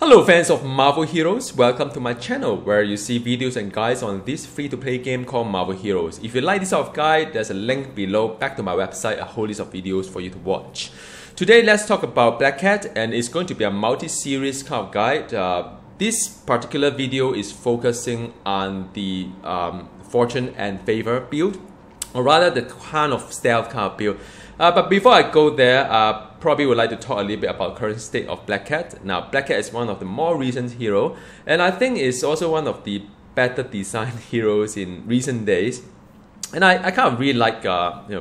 Hello fans of Marvel Heroes, welcome to my channel where you see videos and guides on this free-to-play game called Marvel Heroes. If you like this sort of guide, there's a link below back to my website, a whole list of videos for you to watch. Today let's talk about Black Cat, and it's going to be a multi-series kind of guide. This particular video is focusing on the Fortune and Favor build, or rather the kind of stealth kind of build. But before I go there, probably would like to talk a little bit about current state of Black Cat. Now, Black Cat is one of the more recent hero, and I think it's also one of the better designed heroes in recent days. And I kind of really like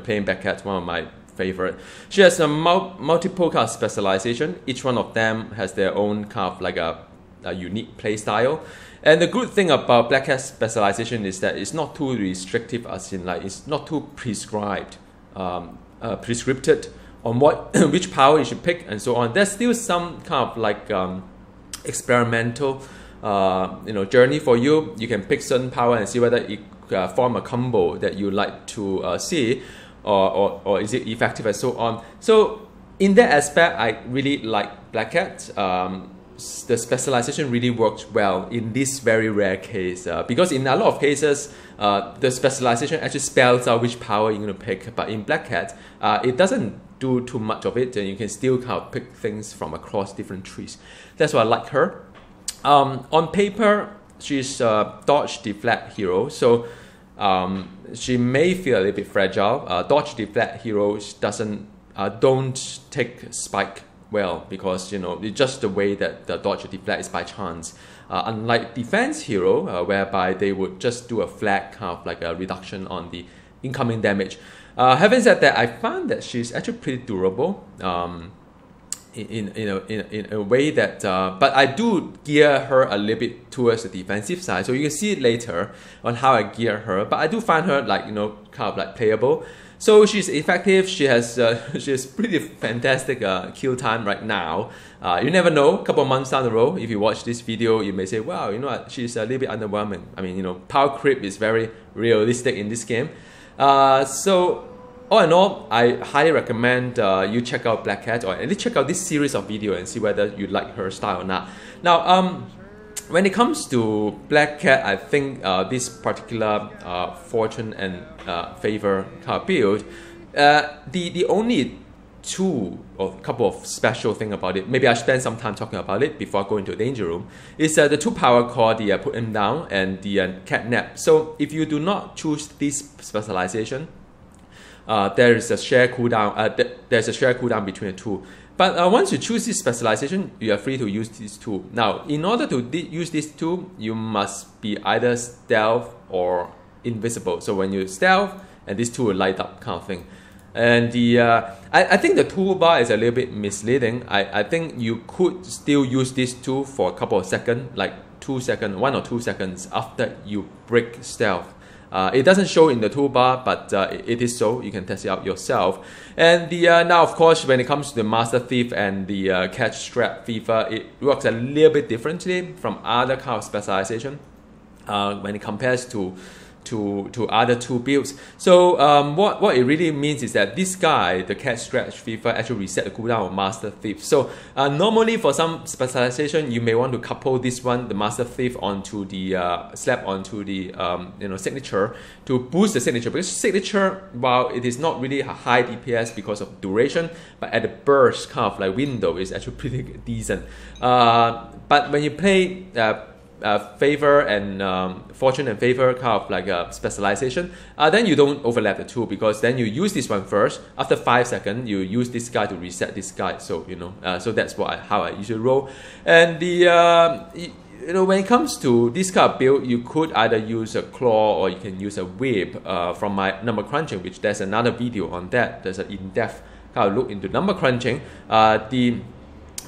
playing Black Cat, one of my favorite. She has a multiple kind of specialization. Each one of them has their own kind of like a unique play style. And the good thing about Black Cat's specialization is that it's not too restrictive, as in like it's not too prescribed. Prescripted on what which power you should pick and so on. There's still some kind of like experimental journey for you. You can pick certain power and see whether it form a combo that you like to see, or is it effective and so on. So in that aspect, I really like Black Cat. The specialization really works well in this very rare case, because in a lot of cases the specialization actually spells out which power you're going to pick, but in Black Cat it doesn't do too much of it, and you can still kind of pick things from across different trees. That's why I like her. On paper, she's a dodge deflect hero, so she may feel a little bit fragile. Dodge deflect heroes don't take spike well, because it's just the way that the dodge or deflect is by chance. Unlike defense hero, whereby they would just do a flat kind of like a reduction on the incoming damage. Having said that, I found that she's actually pretty durable in a way that, but I do gear her a little bit towards the defensive side. So you can see it later on how I gear her, but I do find her like kind of like playable. So she's effective. She has pretty fantastic kill time right now. You never know. A couple of months down the road, if you watch this video, you may say, "Wow, she's a little bit underwhelming." I mean, power creep is very realistic in this game. So all in all, I highly recommend you check out Black Cat, or at least check out this series of video and see whether you like her style or not. Now, when it comes to Black Cat, I think this particular Fortune and Favor kind of build, the only two or couple of special thing about it, maybe I spend some time talking about it before going to the danger room, is the two power called the put him down and the catnap. So if you do not choose this specialization, there is a share cooldown. There's a share cooldown between the two. But once you choose this specialization, you are free to use these two. Now, in order to use these two, you must be either stealth or invisible. So when you stealth, and these two will light up, kind of thing. And I think the toolbar is a little bit misleading. I think you could still use these two for a couple of seconds, like 2 seconds, 1 or 2 seconds after you break stealth. It doesn't show in the toolbar, but it is so. You can test it out yourself. And now, of course, when it comes to the Master Thief and the Catch Strap Fever, it works a little bit differently from other kind of specialization when it compares to other two builds. So what it really means is that this guy, the Cat Stretch Fever, actually reset the cooldown of Master Thief. So normally for some specialization, you may want to couple this one, the Master Thief, onto the slap onto the signature to boost the signature, because signature, while it is not really a high DPS because of duration, but at the burst kind of like window is actually pretty decent. But when you play Favor and Fortune and Favor kind of like a specialization, then you don't overlap the two, because then you use this one first. After 5 seconds, you use this guy to reset this guy. So so that's how I usually roll. And when it comes to this kind of build, you could either use a claw or you can use a whip. From my number crunching, which there's another video on that. There's an in-depth kind of look into number crunching.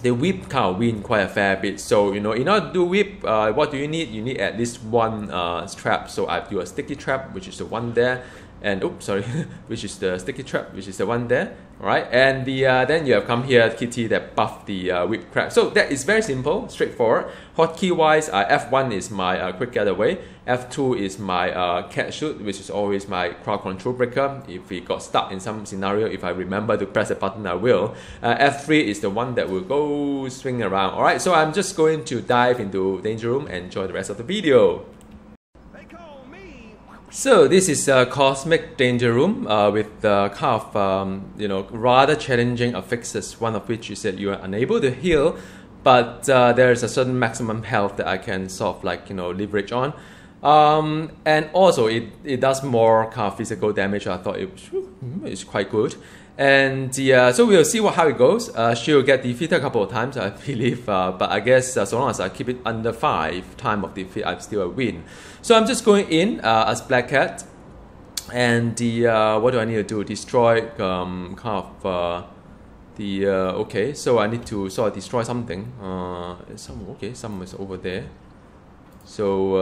The whip kind of win quite a fair bit. So in order to do whip, what do you need? You need at least one trap. So I do a sticky trap, which is the one there, and oops, sorry, which is the sticky trap, which is the one there. Alright, and then you have come here kitty that buff the whip crab. So that is very simple, straightforward. Hotkey wise, F1 is my quick getaway, F2 is my cat shoot, which is always my crowd control breaker. If we got stuck in some scenario, if I remember to press the button, I will. F3 is the one that will go swing around. Alright, so I'm just going to dive into danger room and enjoy the rest of the video. So this is a cosmic danger room with kind of rather challenging affixes. One of which is that you are unable to heal, but there is a certain maximum health that I can sort of like leverage on, and also it does more kind of physical damage. I thought it's quite good, and so we'll see how it goes. She'll get defeated a couple of times, I believe, but I guess so long as I keep it under 5 times of defeat, I'm still a win. So I'm just going in as Black Cat, and what do I need to do? Destroy kind of okay, so I need to sort of destroy something. Some is over there. So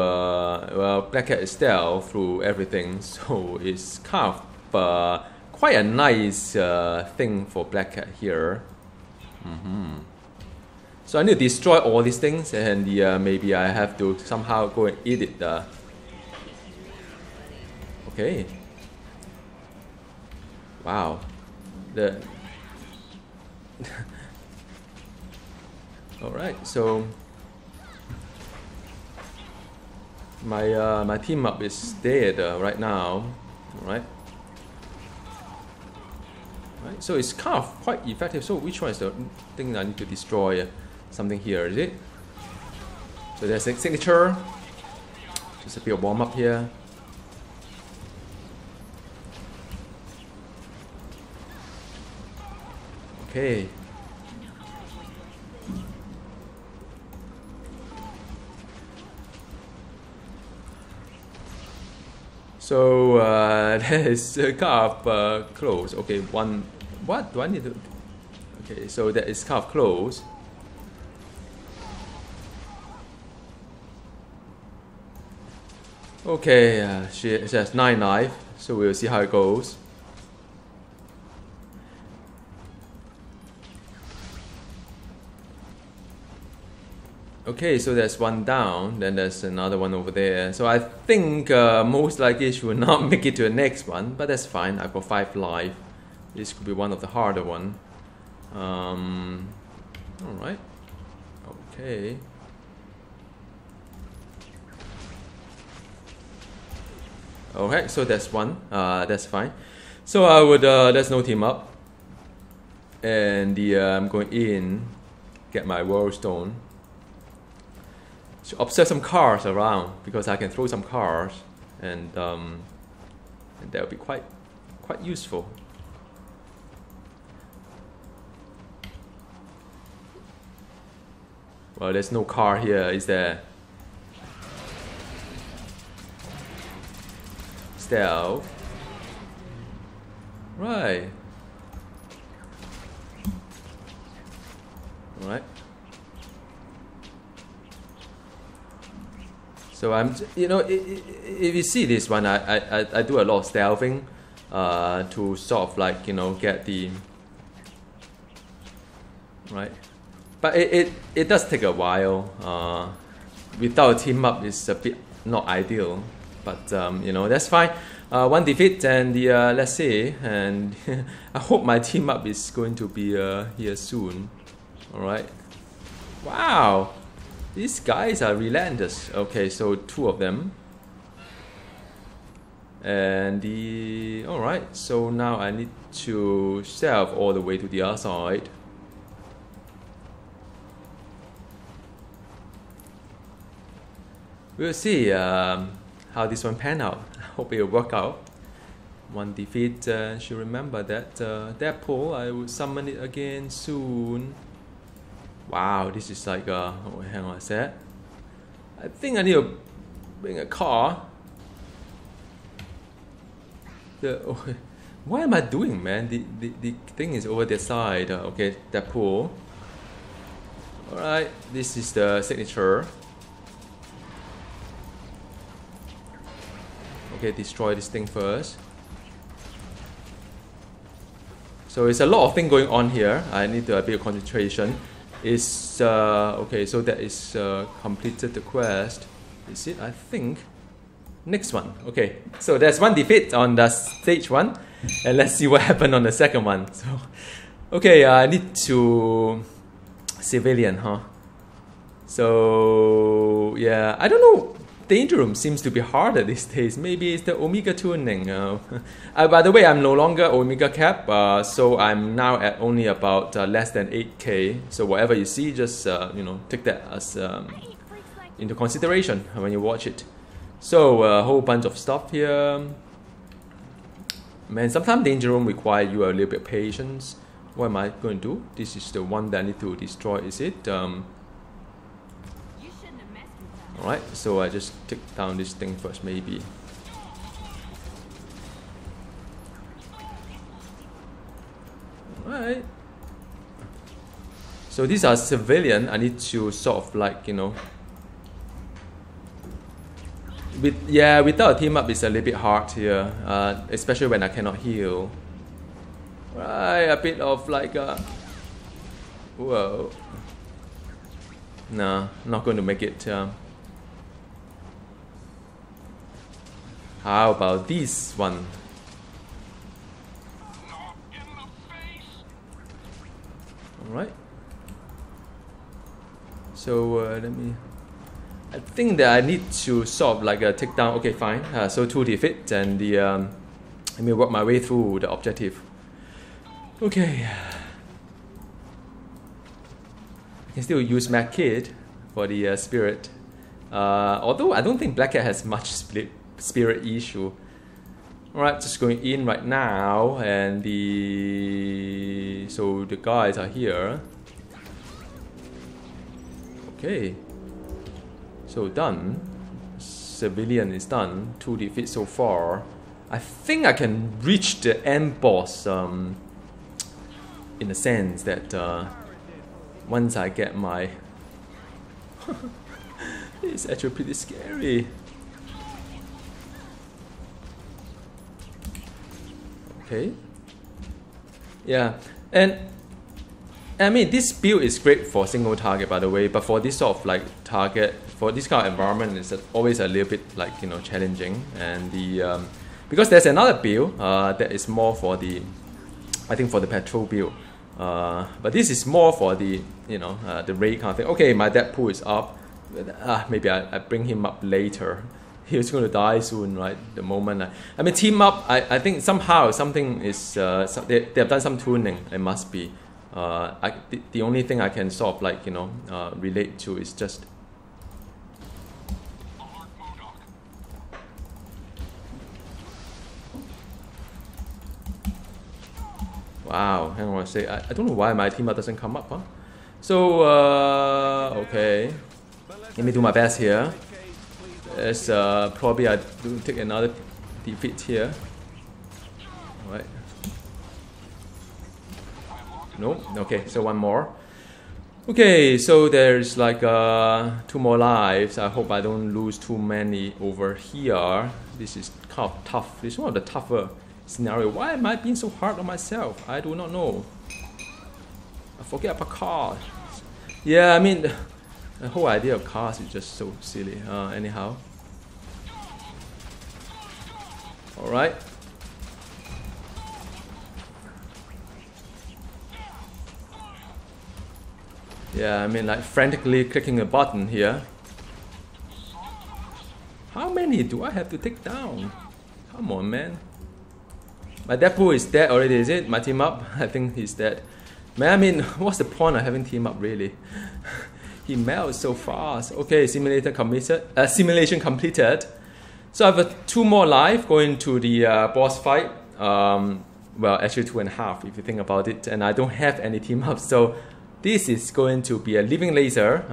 well, Black Cat is stealth through everything, so it's kind of quite a nice thing for Black Cat here. So I need to destroy all these things, and maybe I have to somehow go and eat it. Okay. Wow. Alright, so my team up is dead right now. Alright. Right, so it's kind of quite effective. So which one is the thing I need to destroy? Something here, is it? So there's a signature. Just a bit of warm up here. Okay. So that is kind of close. Okay, one. What do I need to? Okay, so that is kind of close. Okay, she has 9 life, so we'll see how it goes. Okay, so there's one down, then there's another one over there. So I think most likely she will not make it to the next one, but that's fine. I've got 5 life. This could be one of the harder one. Alright. Okay. Okay, so that's one. That's fine. So I would let's no team up, and I'm going in, get my world stone. So observe some cars around because I can throw some cars, and that will be quite useful. Well, there's no car here, is there? Stealth. Right. Alright. So I'm, if you see this one, I do a lot of stealthing to sort of like, get the, right? But it does take a while. Without a team up, it's a bit not ideal. But that's fine. One defeat, and let's see. And I hope my team up is going to be here soon. All right. Wow, these guys are relentless. Okay, so 2 of them. And all right. So now I need to stealth all the way to the other side. We'll see how this one pan out. I hope it will work out. 1 defeat. Should remember that Deadpool. I will summon it again soon. Wow, this is like oh, hang on a sec. I think I need to bring a car. What am I doing, man? The thing is over the side. Okay, Deadpool. Alright, this is the signature. Okay, destroy this thing first. So it's a lot of things going on here. I need a bit of concentration. It's okay, so that is completed the quest. Is it? I think. Next one. Okay, so there's one defeat on the stage 1. And let's see what happened on the second one. So, okay, I need to... Civilian, huh? So, yeah, I don't know. Danger Room seems to be harder these days. Maybe it's the Omega tuning. By the way, I'm no longer Omega cap, so I'm now at only about less than 8k. So whatever you see, just you know, take that as into consideration when you watch it. So a whole bunch of stuff here. Man, sometimes Danger Room require you a little bit of patience. What am I going to do? This is the one that I need to destroy, is it? Alright, so I just take down this thing first, maybe. Alright. So these are civilian. I need to sort of like, you know... without a team up, it's a little bit hard here. Especially when I cannot heal. Right, a bit of like a... Whoa. No, not going to make it. How about this one? Alright. So let me... I think that I need to sort of like take down... Okay, fine. So 2 defeat and the... let me work my way through the objective. Okay. I can still use Mad Kid for the spirit. Although I don't think Black Cat has much spirit issue. Alright, just going in right now, and so the guys are here. Okay. So done. Civilian is done. 2 defeats so far. I think I can reach the end boss in the sense that once I get my... It's actually pretty scary. Okay. Yeah, and I mean this build is great for single target, by the way, but for this sort of like target, for this kind of environment, it's always a little bit like, you know, challenging. And the because there's another build that is more for the, I think for the patrol build, but this is more for the, you know, the raid kind of thing. Okay, my Deadpool is up. Maybe I bring him up later. He's going to die soon, right? The moment I mean, team up. I think somehow something is they have done some tuning. It must be. The only thing I can sort of like, you know, relate to is just. Wow, hang on a sec. I don't know why my team up doesn't come up, huh? So okay, let me do my best here. As probably I do take another defeat here. Alright. No? Okay, so one more. Okay, so there's like 2 more lives. I hope I don't lose too many over here. This is kind of tough. This is one of the tougher scenario. Why am I being so hard on myself? I do not know. I forget about cars. Yeah, I mean, the whole idea of cars is just so silly. Anyhow. Alright. Yeah, I mean, like frantically clicking a button here. How many do I have to take down? Come on, man. My Deadpool is dead already, is it? My team up? I think he's dead. Man, I mean, what's the point of having team up, really? He melts so fast. Okay, simulation completed. So I have 2 more life going to the boss fight. Well, actually 2.5 if you think about it. And I don't have any team up, so this is going to be a living laser.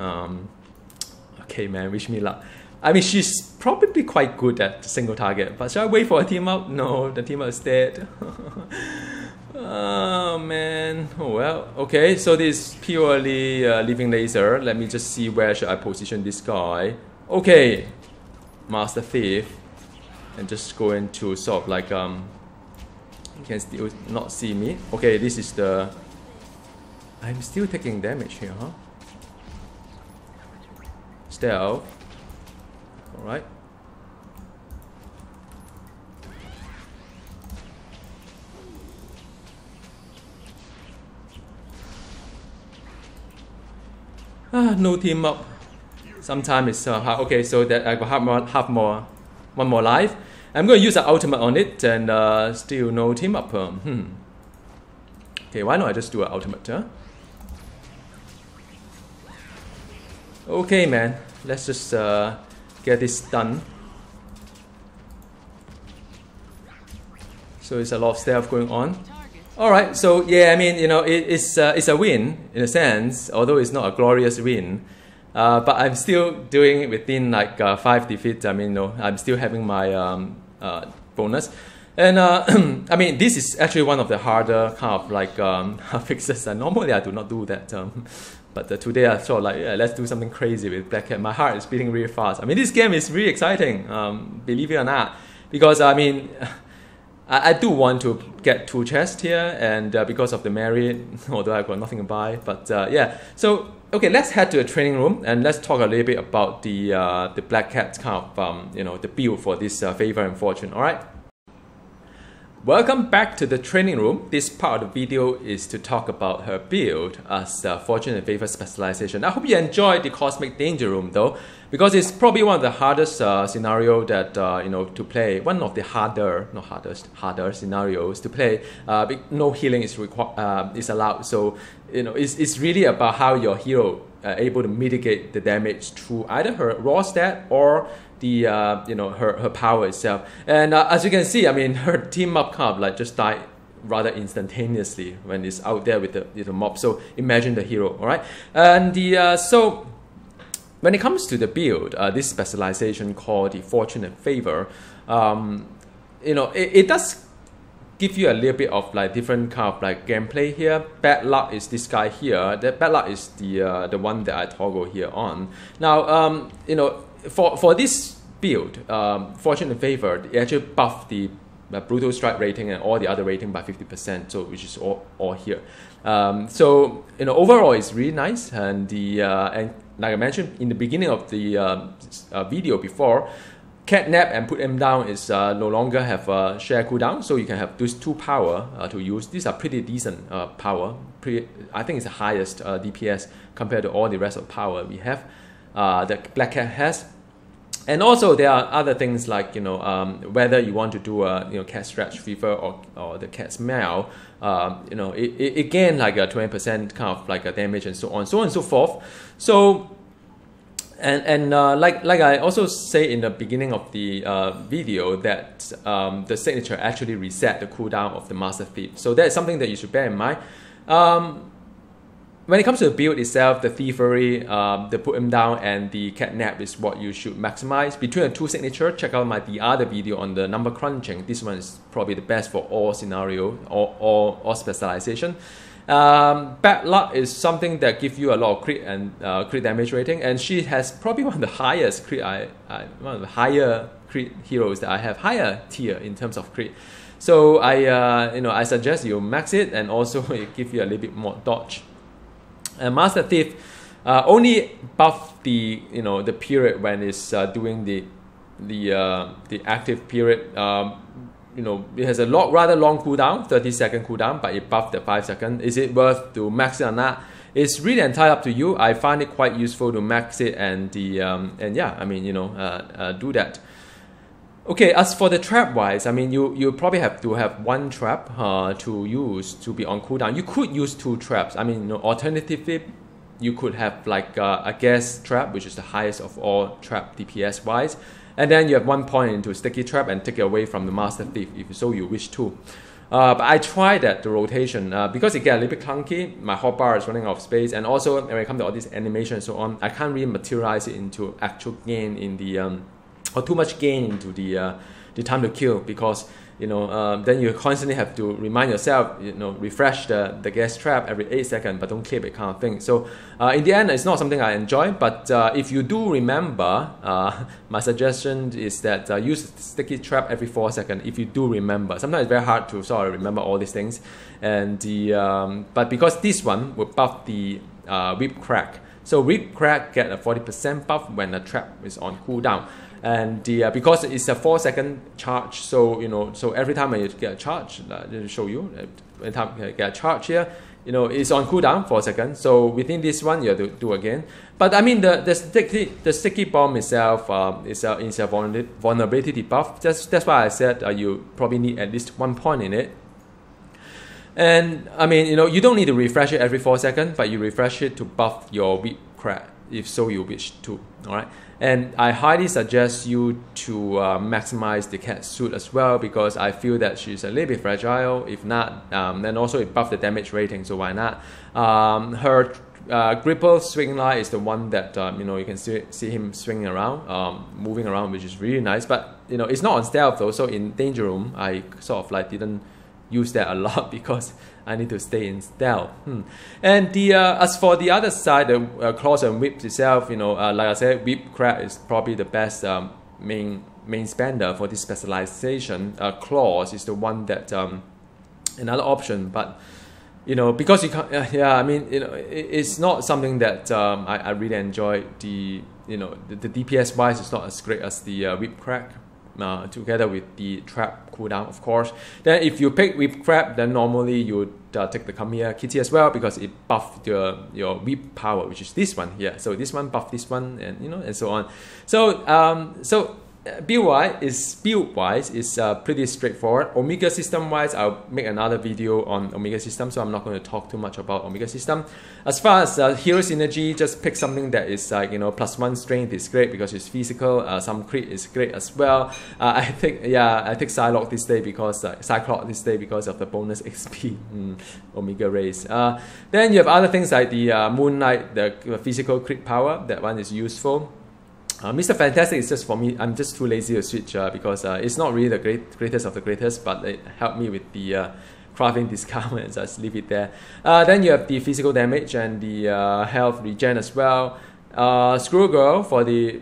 Okay, man, wish me luck. I mean, she's probably quite good at single target, but should I wait for a team up? No, the team up is dead. Oh man, oh well. Okay, so this is purely living laser. Let me just see where should I position this guy. Okay, Master Thief, and just go into sort of like You can still not see me. Okay, this is the... I'm still taking damage here, huh? Stealth. Alright. No team up. Sometimes it's hard. Okay, so that I got one more life. I'm going to use an ultimate on it and still no team up. Okay, why not I just do an ultimate, huh? Okay, man. Let's just get this done. So it's a lot of stealth going on. Alright, so yeah, I mean, you know, it's a win in a sense, although it's not a glorious win. But I'm still doing it within like 5 defeats. I mean, no, I'm still having my bonus. And I mean, this is actually one of the harder kind of like fixes. And normally I do not do that. But today I thought like, yeah, let's do something crazy with Black Cat. My heart is beating really fast. I mean, this game is really exciting, believe it or not. Because I mean, I do want to get 2 chests here, and because of the merit, although I've got nothing to buy. But yeah, so okay, let's head to the training room and let's talk a little bit about the Black Cat kind of you know, the build for this favor and fortune. All right. Welcome back to the training room. This part of the video is to talk about her build as fortune and favor specialization. I hope you enjoyed the cosmic danger room though, because it's probably one of the hardest scenario that you know, to play. One of the harder scenarios to play. No healing is allowed. So you know, it's really about how your hero able to mitigate the damage through either her raw stat or the you know, her power itself. And as you can see, I mean, her team up kind of like just died rather instantaneously when it's out there with the mob. So imagine the hero, all right? And the so when it comes to the build, this specialization called the fortune and favor, you know, it does give you a little bit of like different kind of like gameplay here. Bad luck is this guy here. The bad luck is the one that I toggle here on. Now, you know, for this build, fortune and favor, it actually buff the brutal strike rating and all the other rating by 50%. So which is all here. So you know, overall it's really nice, and the and like I mentioned in the beginning of the video before, catnap and put him down is no longer have a share cooldown, so you can have these 2 power to use. These are pretty decent power. I think it's the highest DPS compared to all the rest of power we have that Black Cat has. And also there are other things like, you know, whether you want to do a, you know, cat scratch fever or the cat smell, you know, it gain like a 20% kind of like a damage and so on and so forth. So and like I also say in the beginning of the video that the signature actually reset the cooldown of the Master Thief. So that's something that you should bear in mind. When it comes to the build itself, the thievery, the put him down, and the catnap is what you should maximize. Between the 2 signature, check out the other video on the number crunching. This one is probably the best for all scenario or specialization. Bad luck is something that gives you a lot of crit and crit damage rating, and she has probably one of the highest crit. One of the higher crit heroes that I have, higher tier in terms of crit. So you know, I suggest you max it, and also it gives you a little bit more dodge. Master Thief only buff the, you know, the period when it's doing the active period. You know, it has a rather long cooldown, 30-second cooldown, but it buffed the 5 seconds. Is it worth to max it or not? It's really entirely up to you. I find it quite useful to max it, and yeah, I mean, you know, do that. Okay, as for the trap wise, I mean, you probably have to have 1 trap to use to be on cooldown. You could use 2 traps. I mean, you know, alternatively, you could have like a gas trap, which is the highest of all trap DPS wise, and then you have 1 point into sticky trap and take it away from the Master Thief if so you wish to. But I tried that, the rotation, because it gets a little bit clunky. My hotbar is running out of space, and also when it comes to all this animation and so on, I can't really materialize it into actual gain in the or too much gain into the time to kill, because then you constantly have to remind yourself, refresh the gas trap every 8 seconds, but don't clip it kind of thing. So in the end, it's not something I enjoy, but if you do remember, my suggestion is that use sticky trap every 4 seconds if you do remember. Sometimes it's very hard to sort of remember all these things, and but because this one will buff the whip crack. So whip crack get a 40% buff when the trap is on cooldown, and because it's a 4-second charge, so so every time you get a charge, to show you, every time you get a charge here, it's on cooldown 4 seconds. So within this one, you have to do again. But I mean, the sticky bomb itself is a vulnerability debuff. That's why I said you probably need at least 1 point in it. And I mean, you don't need to refresh it every 4 seconds, but you refresh it to buff your whip crack, if so you wish to. All right. And I highly suggest you to maximize the cat suit as well, because I feel that she's a little bit fragile. If not, then also it buffs the damage rating, so why not? Her gripple swing line is the one that you can see him swinging around, moving around, which is really nice. But it's not on stealth though, so in danger room I sort of like didn't use that a lot because I need to stay in stealth. And as for the other side, the claws and whips itself, like I said, whip crack is probably the best main spender for this specialization. Claws is the one that another option, but because you can't, I mean, it's not something that I really enjoy. The DPS wise, it's not as great as the whip crack. Together with the trap cooldown, of course. Then if you pick whip crack, then normally you would take the Gungnir kitty as well, because it buffs your whip power, which is this one here. So this one buff this one, and and so on. So build wise is pretty straightforward. Omega system wise, I'll make another video on Omega system, so I'm not going to talk too much about Omega system. As far as hero synergy, just pick something that is like +1 strength is great because it's physical. Some crit is great as well. I take Cyclops this day because of the bonus XP. Omega race. Then you have other things like the Moonlight, the physical crit power. That one is useful. Mr. Fantastic is just for me. I'm just too lazy to switch because it's not really the greatest of the greatest, but it helped me with the crafting discount, and just leave it there. Then you have the physical damage and the health regen as well. Screw Girl for the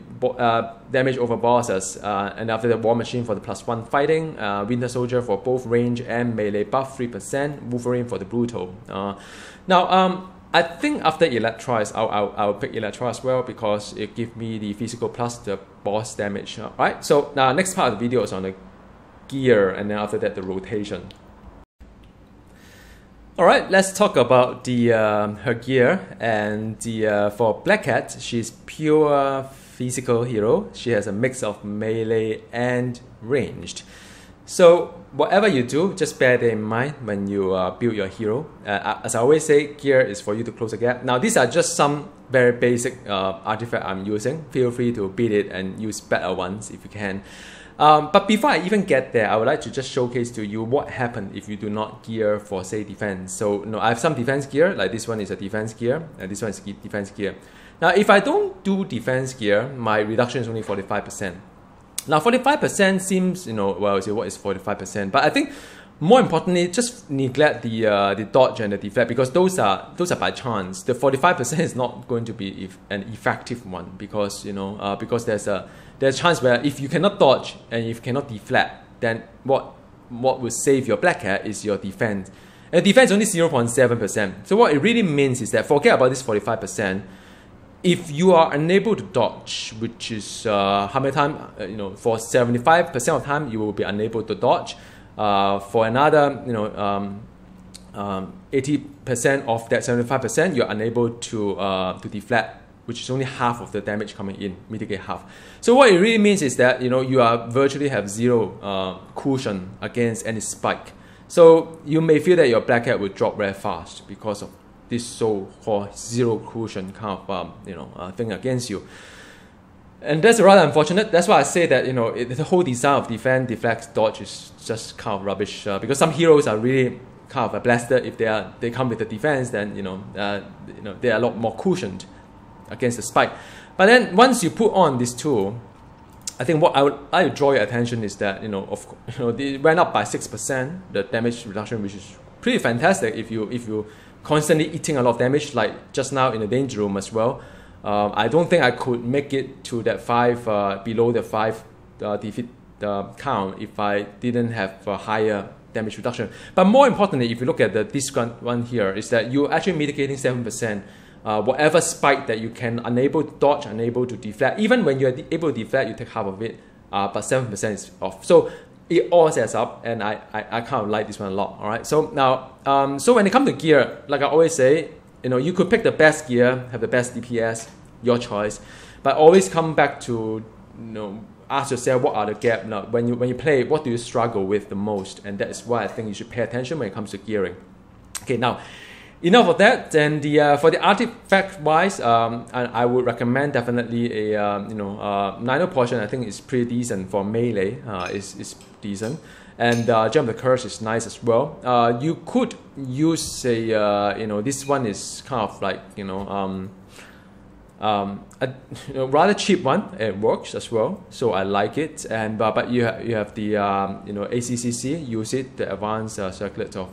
damage over bosses, and after the War Machine for the +1 fighting. Winter Soldier for both range and melee buff 3%. Wolverine for the brutal. Now I think after Electro, I'll pick Electro as well, because it gives me the physical plus the boss damage. Right. So now next part of the video is on the gear, and then after that the rotation. All right, let's talk about the her gear. And for Black Cat, she's pure physical hero. She has a mix of melee and ranged. So whatever you do, just bear that in mind when you build your hero. As I always say, gear is for you to close the gap. Now these are just some very basic artifacts I'm using. Feel free to beat it and use better ones if you can. But before I even get there, I would like to just showcase to you what happened if you do not gear for, say, defense. So I have some defense gear, like this one is a defense gear, and this one is defense gear. Now if I don't do defense gear, my reduction is only 45%. Now 45% seems, well, say what is 45%? But I think more importantly, just neglect the dodge and the deflect, because those are by chance. The 45% is not going to be an effective one, because because there's a chance where if you cannot dodge and if you cannot deflect, then what will save your Black Cat is your defense. And defense is only 0.7%. So what it really means is that forget about this 45%. If you are unable to dodge, which is how many times, for 75% of the time you will be unable to dodge. For another, 80% of that 75%, you're unable to deflect, which is only half of the damage coming in, mitigate half. So what it really means is that you are virtually have zero cushion against any spike. So you may feel that your Black Cat will drop very fast because of this so-called zero cushion kind of thing against you. And that's rather unfortunate. That's why I say that the whole design of defense, deflect, dodge is just kind of rubbish. Because some heroes are really kind of blasted. If they come with the defense, then they are a lot more cushioned against the spike. But then once you put on this tool, I think what I would like to draw your attention is that they went up by 6%, the damage reduction, which is pretty fantastic if you constantly eating a lot of damage, like just now in the danger room as well. I don't think I could make it to that 5 below the 5 defeat count if I didn't have a higher damage reduction. But more importantly, if you look at this one here, is that you're actually mitigating 7%. Whatever spike that you can unable to dodge, unable to deflect. Even when you're able to deflect, you take half of it, but 7% is off. So it all sets up, and I kind of like this one a lot. All right. So now, so when it comes to gear, like I always say, you could pick the best gear, have the best DPS, your choice, but always come back to ask yourself what are the gaps. Now, when you play, what do you struggle with the most, and that is why I think you should pay attention when it comes to gearing. Okay, now. Enough of that. Then for the artifact wise, I would recommend definitely a Nano portion. I think is pretty decent for melee. Is decent, and Gem of the Curse is nice as well. You could use a this one is kind of like a rather cheap one. It works as well, so I like it. And but you have the ACCC, use it, the advanced circlet of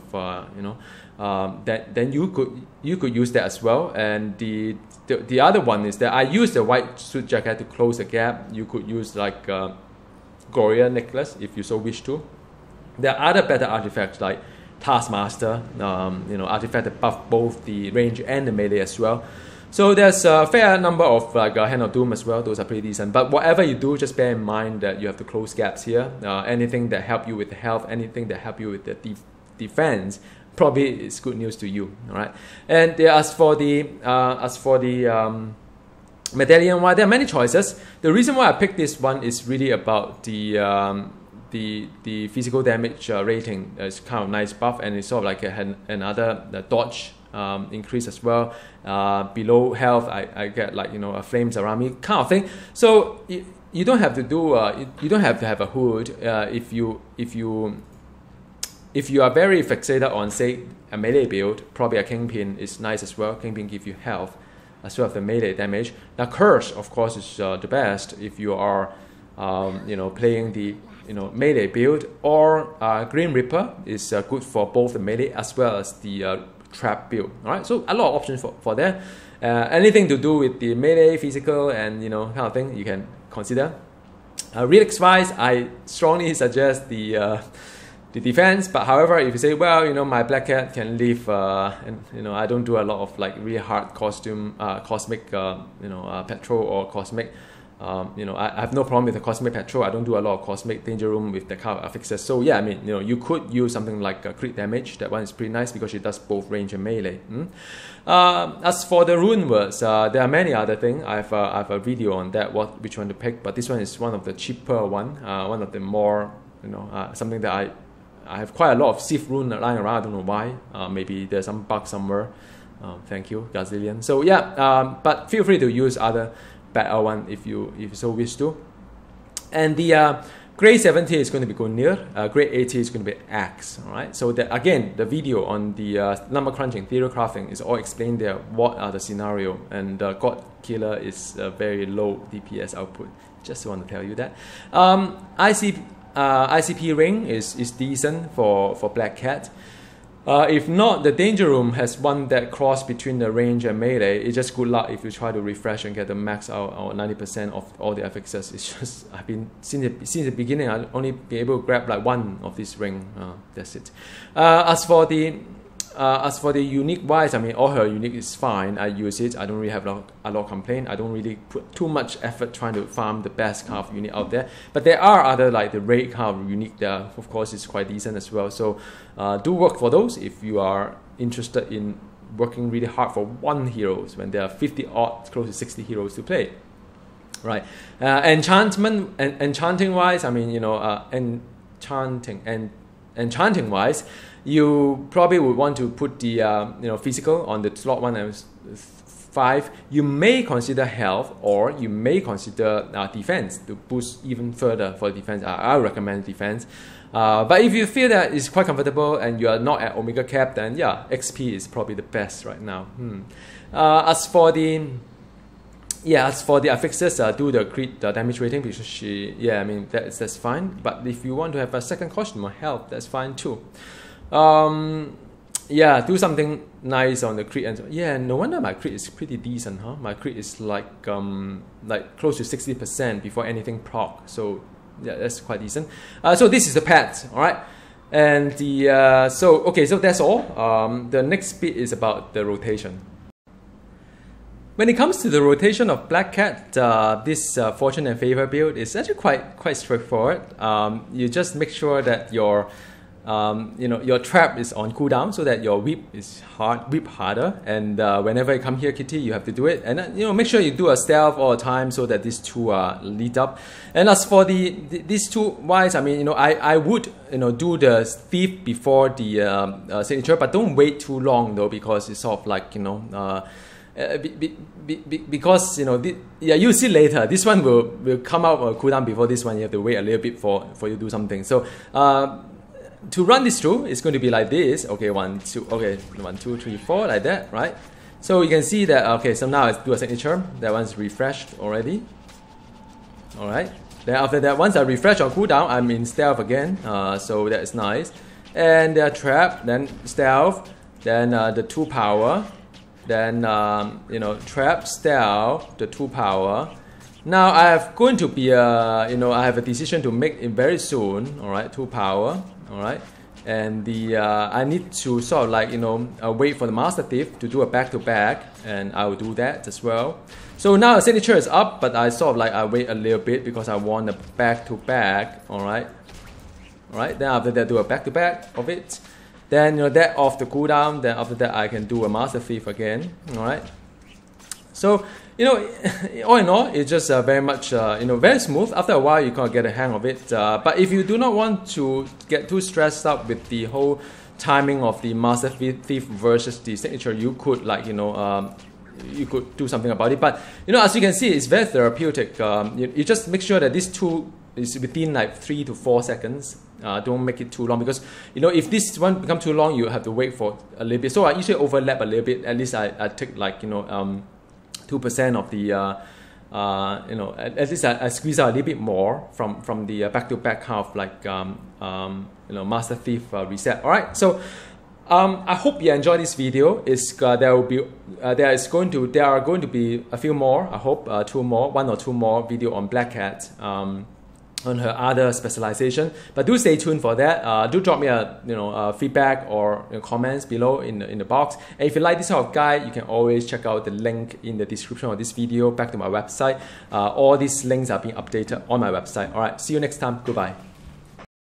then you could use that as well. And the other one is that I use the white suit jacket to close the gap. You could use like Gloria necklace if you so wish to. There are other better artifacts like Taskmaster, artifact that buff both the range and the melee as well. So there's a fair number of like Hand of Doom as well. Those are pretty decent. But whatever you do, just bear in mind that you have to close gaps here. Anything that help you with the health, anything that help you with the defense, probably is good news to you. All right. And as for the medallion, why there are many choices. The reason why I picked this one is really about the physical damage rating. It's kind of nice buff, and it's sort of like another dodge increase as well. Below health, I get like flames around me kind of thing. So you don't have to do you don't have to have a hood if you are very fixated on, say, a melee build. Probably a Kingpin is nice as well. Kingpin gives you health as well as the melee damage. Now Curse, of course, is the best if you are playing the melee build, or Green Reaper is good for both the melee as well as the trap build. All right, so a lot of options for that. Anything to do with the melee, physical, and kind of thing you can consider. Relics wise, I strongly suggest the defense. But however, if you say, well, my Black Cat can live, and I don't do a lot of like really hard cosmic patrol or cosmic. I have no problem with the cosmic patrol. I don't do a lot of cosmic danger room with the kind of affixes. So yeah, I mean, you could use something like crit damage. That one is pretty nice because it does both range and melee. As for the rune words, there are many other things. I have a video on that, which one to pick. But this one is one of the cheaper one. One of the more, something that I have quite a lot of Sith rune lying around. I don't know why. Maybe there's some bug somewhere. Thank you, Gazillion. So yeah, but feel free to use other better one if you so wish to. And the grade 70 is going to be Gungnir, grade 80 is going to be Axe. All right. So that again, the video on the number crunching, theory crafting is all explained there. What are the scenario, and God Killer is a very low DPS output. Just want to tell you that. ICP ring is decent for Black Cat. If not, the danger room has one that cross between the range and melee. It's just good luck if you try to refresh and get the max out or 90% of all the affixes. It's just I've been since the beginning. I'll only be able to grab like one of this ring. That's it. As for the unique wise, I mean, all her unique is fine. I use it. I don't really have a lot of complaint. I don't really put too much effort trying to farm the best kind of unique out there. But there are other like the raid kind of unique that, of course, is quite decent as well. So do work for those if you are interested in working really hard for one heroes when there are 50 odd, close to 60 heroes to play. Right. Enchanting wise, I mean, enchanting wise, you probably would want to put the physical on the slot 1 and 5. You may consider health, or you may consider defense to boost even further for defense. I recommend defense. But if you feel that it's quite comfortable and you are not at Omega Cap, then yeah, XP is probably the best right now. As for the yeah, as for the affixes, do the crit damage rating because she, yeah, I mean that's fine. But if you want to have a second costume or health, that's fine too. Yeah, do something nice on the crit, and yeah, no wonder my crit is pretty decent, huh? My crit is like close to 60% before anything proc. So yeah, that's quite decent. So this is the pet, all right. And the so that's all. The next bit is about the rotation. When it comes to the rotation of Black Cat, this Fortune and Favor build is actually quite straightforward. You just make sure that your your trap is on cooldown so that your whip is whip harder, and whenever you come here, Kitty, you have to do it, and make sure you do a stealth all the time so that these two are lead up. And as for these two wise, I mean I would do the thief before the signature, but don't wait too long though, because it's sort of like because yeah, you'll see later. This one will come out or cooldown before this one. You have to wait a little bit for you to do something. So to run this through, it's going to be like this. Okay, 1, 2. Okay, 1, 2, 3, 4, like that, right? So you can see that. Okay, so now I do a signature. That one's refreshed already. All right. Then after that, once I refresh on cooldown, I'm in stealth again. So that is nice. And trap, then stealth, then the 2 power. Then trap, stealth, the 2 power. Now I have going to be I have a decision to make it very soon. All right, 2 power. All right, and the I need to sort of like wait for the Master Thief to do a back-to-back, and I will do that as well. So now the signature is up, but I sort of like I wait a little bit because I want a back-to-back. All right, Then after that, do a back-to-back of it. Then that off the cooldown. Then after that, I can do a Master Thief again. All right. So all in all, it's just very much very smooth. After a while, you can't get a hang of it. But if you do not want to get too stressed out with the whole timing of the Master Thief versus the signature, you could you could do something about it. But as you can see, it's very therapeutic. You just make sure that this two is within like 3 to 4 seconds. Don't make it too long, because if this one becomes too long, you have to wait for a little bit. So I usually overlap a little bit. At least I take like 2% of the at least I squeeze out a little bit more from the back-to-back kind of like Master Thief reset. All right, so I hope you enjoyed this video. There are going to be a few more. I hope 1 or 2 more video on Black Cat. On her other specialization, but do stay tuned for that. Do drop me a feedback or comments below in the box. And if you like this sort of guide, you can always check out the link in the description of this video back to my website. All these links are being updated on my website. All right, see you next time. Goodbye.